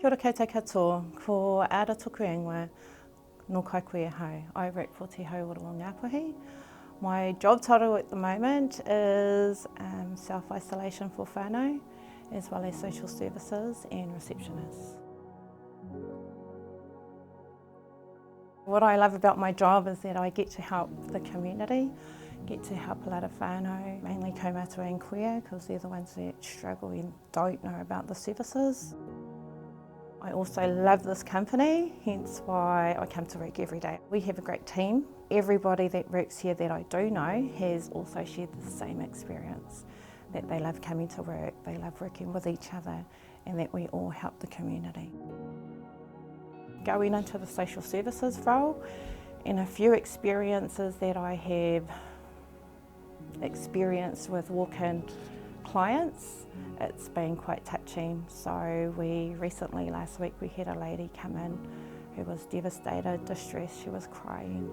Kia ora koutou katoa, ko Ara Tuku Ingoa, no Kaikohe Hau. I work for Te Hau Ora O Ngāpuhi. My job title at the moment is self-isolation for whānau, as well as social services and receptionist. What I love about my job is that I get to help the community, get to help a lot of whānau, mainly kaumātua and queer, because they're the ones that struggle and don't know about the services. I also love this company, hence why I come to work every day. We have a great team. Everybody that works here that I do know has also shared the same experience, that they love coming to work, they love working with each other, and that we all help the community. Going into the social services role, and a few experiences that I have experienced with walk-in clients, it's been quite touching. So we recently, last week, we had a lady come in who was devastated, distressed, she was crying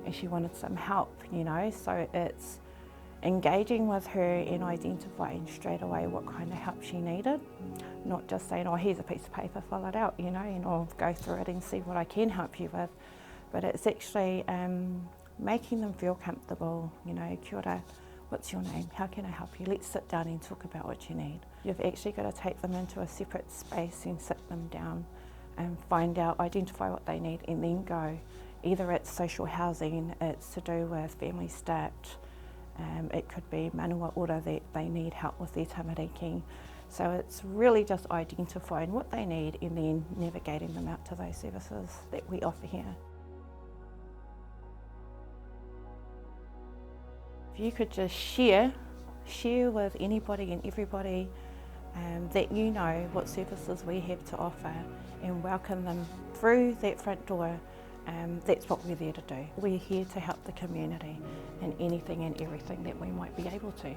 and she wanted some help, you know, so it's engaging with her and identifying straight away what kind of help she needed. Not just saying, oh, here's a piece of paper, fill it out, you know, and I'll go through it and see what I can help you with. But it's actually making them feel comfortable, you know, kia ora, what's your name? How can I help you? Let's sit down and talk about what you need. You've actually got to take them into a separate space and sit them down and find out, identify what they need and then go. Either it's social housing, it's to do with family stat, it could be manua ora that they need help with their tamariki. So it's really just identifying what they need and then navigating them out to those services that we offer here. If you could just share with anybody and everybody that you know what services we have to offer and welcome them through that front door, that's what we're there to do. We're here to help the community in anything and everything that we might be able to.